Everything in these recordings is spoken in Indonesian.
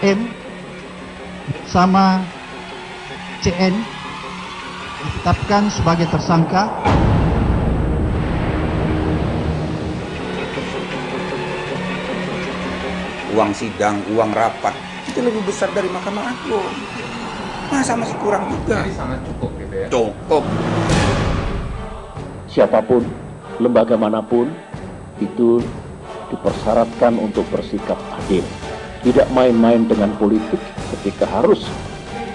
AM bersama CN ditetapkan sebagai tersangka. Uang sidang, uang rapat itu lebih besar dari Mahkamah Agung. Masa masih kurang juga? Jadi sangat cukup gitu ya? Cukup. Siapapun, lembaga manapun, itu dipersyaratkan untuk bersikap adil. Tidak main-main dengan politik ketika harus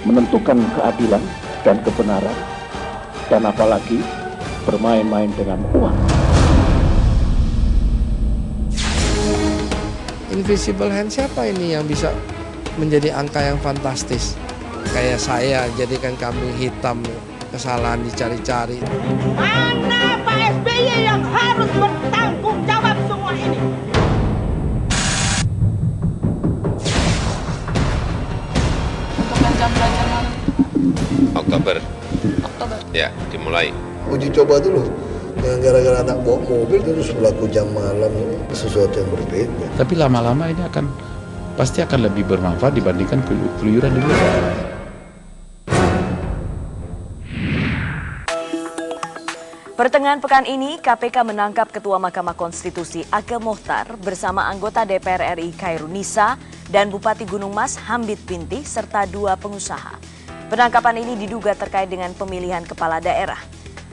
menentukan keadilan dan kebenaran, dan apalagi bermain-main dengan uang. Invisible hand siapa ini yang bisa menjadi angka yang fantastis? Kayak saya jadikan kambing hitam, kesalahan dicari-cari. Mana Pak SBY yang harus bertanggung jawab semua ini? Untuk jam belajar malam. Oktober. Ya, dimulai. Uji coba dulu. Yang gara-gara anak bawa mobil terus berlaku jam malam, sesuatu yang berbeda. Tapi lama-lama ini pasti akan lebih bermanfaat dibandingkan keluyuran di luar. Pertengahan pekan ini, KPK menangkap Ketua Mahkamah Konstitusi Akil Mokhtar bersama anggota DPR RI Khairunisa dan Bupati Gunung Mas Hamid Binti serta 2 pengusaha. Penangkapan ini diduga terkait dengan pemilihan kepala daerah.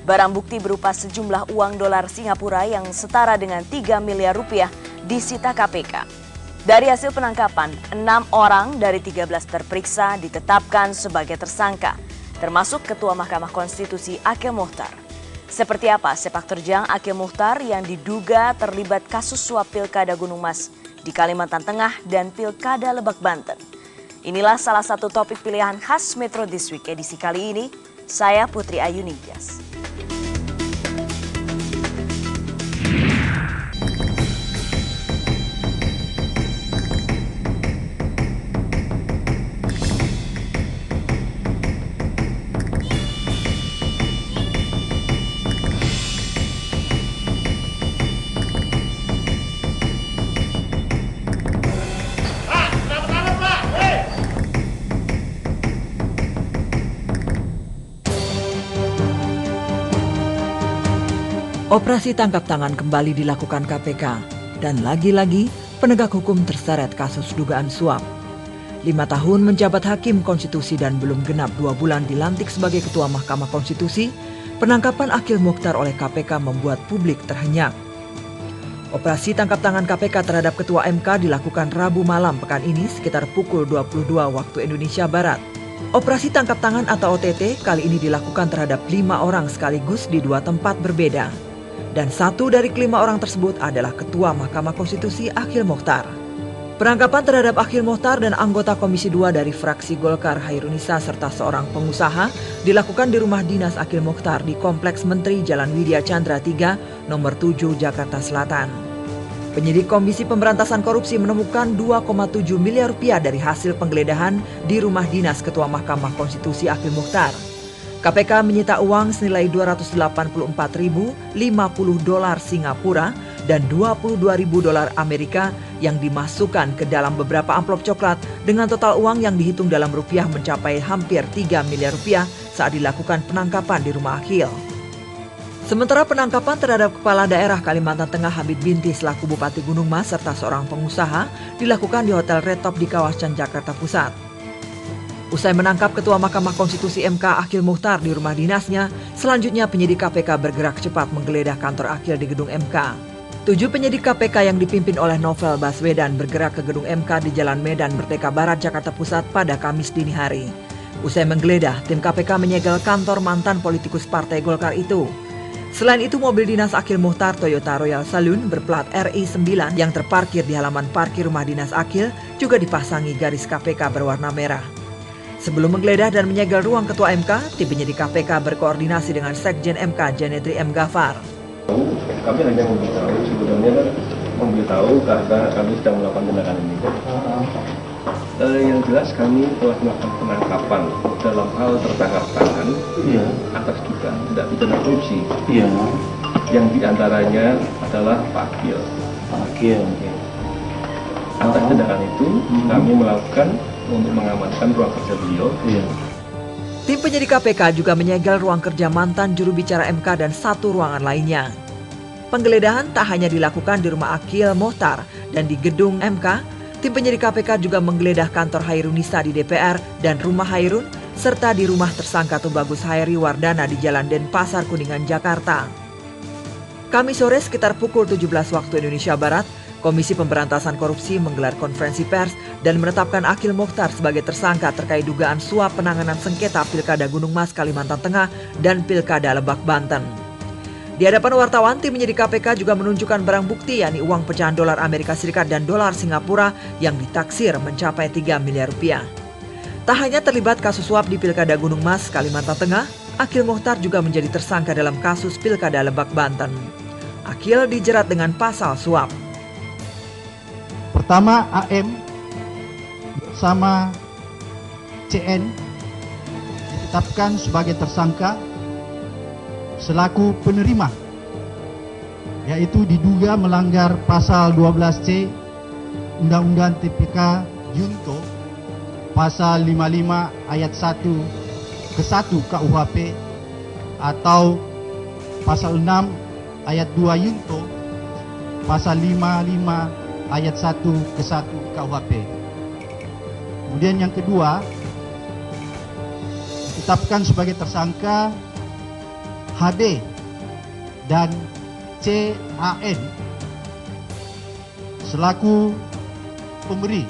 Barang bukti berupa sejumlah uang dolar Singapura yang setara dengan 3 miliar rupiah disita KPK. Dari hasil penangkapan, 6 orang dari 13 terperiksa ditetapkan sebagai tersangka, termasuk Ketua Mahkamah Konstitusi Akil Mokhtar. Seperti apa sepak terjang Akil Mokhtar yang diduga terlibat kasus suap Pilkada Gunung Mas di Kalimantan Tengah dan Pilkada Lebak Banten? Inilah salah satu topik pilihan khas Metro This Week edisi kali ini. Saya Putri Ayu Ningtyas. Operasi tangkap tangan kembali dilakukan KPK dan lagi-lagi penegak hukum terseret kasus dugaan suap. 5 tahun menjabat hakim konstitusi dan belum genap 2 bulan dilantik sebagai Ketua Mahkamah Konstitusi, penangkapan Akil Mokhtar oleh KPK membuat publik terhenyak. Operasi tangkap tangan KPK terhadap Ketua MK dilakukan Rabu malam pekan ini sekitar pukul 22 waktu Indonesia Barat. Operasi tangkap tangan atau OTT kali ini dilakukan terhadap 5 orang sekaligus di 2 tempat berbeda. Dan 1 dari ke-5 orang tersebut adalah Ketua Mahkamah Konstitusi Akil Mokhtar. Penangkapan terhadap Akil Mokhtar dan anggota Komisi 2 dari fraksi Golkar Khairunisa serta seorang pengusaha dilakukan di rumah dinas Akil Mokhtar di Kompleks Menteri Jalan Widya Chandra 3, nomor 7, Jakarta Selatan. Penyidik Komisi Pemberantasan Korupsi menemukan 2,7 miliar rupiah dari hasil penggeledahan di rumah dinas Ketua Mahkamah Konstitusi Akil Mokhtar. KPK menyita uang senilai 284.050 dolar Singapura dan 22.000 dolar Amerika yang dimasukkan ke dalam beberapa amplop coklat dengan total uang yang dihitung dalam rupiah mencapai hampir 3 miliar rupiah saat dilakukan penangkapan di rumah Akil. Sementara penangkapan terhadap Kepala Daerah Kalimantan Tengah Hamid Binti selaku Bupati Gunung Mas serta seorang pengusaha dilakukan di Hotel Red Top di kawasan Jakarta Pusat. Usai menangkap Ketua Mahkamah Konstitusi MK Akil Mokhtar di rumah dinasnya, selanjutnya penyidik KPK bergerak cepat menggeledah kantor Akil di gedung MK. 7 penyidik KPK yang dipimpin oleh Novel Baswedan bergerak ke gedung MK di Jalan Medan Merdeka Barat, Jakarta Pusat pada Kamis dini hari. Usai menggeledah, tim KPK menyegel kantor mantan politikus Partai Golkar itu. Selain itu, mobil dinas Akil Mokhtar Toyota Royal Saloon berplat RI9 yang terparkir di halaman parkir rumah dinas Akil juga dipasangi garis KPK berwarna merah. Sebelum menggeledah dan menyegel ruang Ketua MK, tim penyidik KPK berkoordinasi dengan Sekjen MK Janetri M. Ghaffar. Kami hanya memberitahu karena kami sedang melakukan tindakan ini. Yang jelas kami telah melakukan penangkapan dalam hal tertangkap tangan atas dugaan tindak pidana korupsi. Yang diantaranya adalah Pak Akil. Atas tindakan itu kami melakukan untuk mengamankan ruang kerja beliau. Tim penyidik KPK juga menyegel ruang kerja mantan juru bicara MK dan 1 ruangan lainnya. Penggeledahan tak hanya dilakukan di rumah Akil Mohtar dan di gedung MK, tim penyidik KPK juga menggeledah kantor Hairunisa di DPR dan rumah Hairun, serta di rumah tersangka Tubagus Hairi Wardana di Jalan Denpasar, Kuningan, Jakarta. Kamis sore sekitar pukul 17 waktu Indonesia Barat, Komisi Pemberantasan Korupsi menggelar konferensi pers dan menetapkan Akil Mohtar sebagai tersangka terkait dugaan suap penanganan sengketa Pilkada Gunung Mas, Kalimantan Tengah dan Pilkada Lebak, Banten. Di hadapan wartawan, tim penyidik KPK juga menunjukkan barang bukti yakni uang pecahan dolar Amerika Serikat dan dolar Singapura yang ditaksir mencapai 3 miliar rupiah. Tak hanya terlibat kasus suap di Pilkada Gunung Mas, Kalimantan Tengah, Akil Mohtar juga menjadi tersangka dalam kasus Pilkada Lebak, Banten. Akil dijerat dengan pasal suap. Pertama, AM bersama CN ditetapkan sebagai tersangka selaku penerima, yaitu diduga melanggar pasal 12C Undang-Undang TPK Junto, pasal 55 ayat 1 ke 1 KUHP atau pasal 6 ayat 2 Junto, pasal 55 ayat 1 ke 1 KUHP. Kemudian yang kedua, ditetapkan sebagai tersangka HD dan CAN selaku pemberi.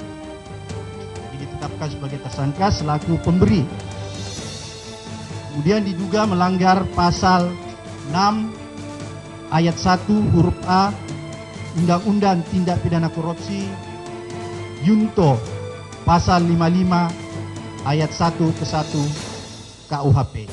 Jadi ditetapkan sebagai tersangka selaku pemberi. Kemudian diduga melanggar pasal 6 ayat 1 huruf A Undang-Undang Tindak Pidana Korupsi Junto, pasal 55 ayat 1 ke 1 KUHP.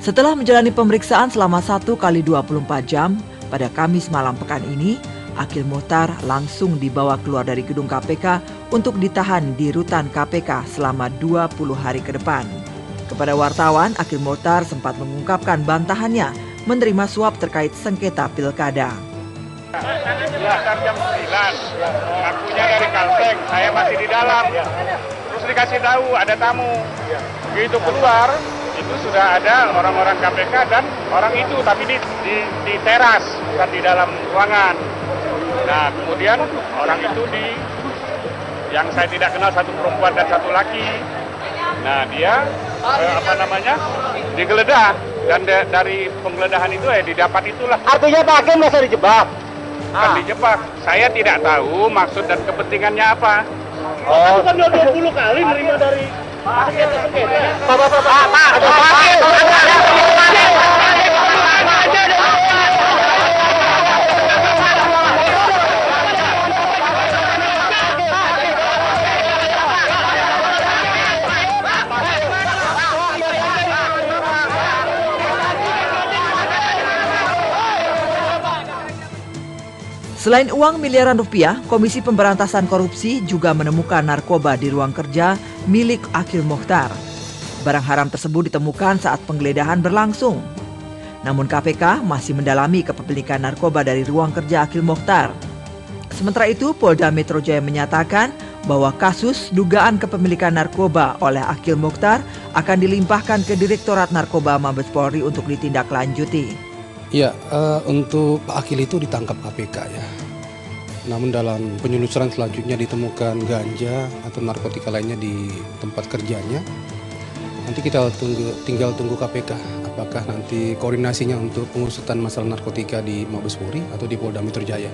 Setelah menjalani pemeriksaan selama 1 kali 24 jam, pada Kamis malam pekan ini, Akil Mohtar langsung dibawa keluar dari gedung KPK untuk ditahan di rutan KPK selama 20 hari ke depan. Kepada wartawan, Akil Mohtar sempat mengungkapkan bantahannya menerima suap terkait sengketa pilkada. Sekitar jam 9, ngakunya dari Kalteng, saya masih di dalam. Terus dikasih tahu ada tamu. Begitu keluar, itu sudah ada orang-orang KPK dan orang itu, tapi di teras, bukan di dalam ruangan. Nah, kemudian orang itu yang saya tidak kenal, satu perempuan dan satu laki. Nah, dia digeledah, dan dari penggeledahan itu didapat itulah. Artinya Pak Hakim merasa dijebak? Bukan dijebak, saya tidak tahu maksud dan kepentingannya apa. Oh, bukan 20 kali nerima dari Selain uang miliaran rupiah, Komisi Pemberantasan Korupsi juga menemukan narkoba di ruang kerja milik Akil Mohtar. Barang haram tersebut ditemukan saat penggeledahan berlangsung. Namun KPK masih mendalami kepemilikan narkoba dari ruang kerja Akil Mohtar. Sementara itu, Polda Metro Jaya menyatakan bahwa kasus dugaan kepemilikan narkoba oleh Akil Mohtar akan dilimpahkan ke Direktorat Narkoba Mabes Polri untuk ditindaklanjuti. Ya, untuk Pak Akil itu ditangkap KPK ya. Namun dalam penelusuran selanjutnya ditemukan ganja atau narkotika lainnya di tempat kerjanya. Nanti kita tinggal tunggu KPK apakah nanti koordinasinya untuk pengusutan masalah narkotika di Mabes Polri atau di Polda Metro Jaya.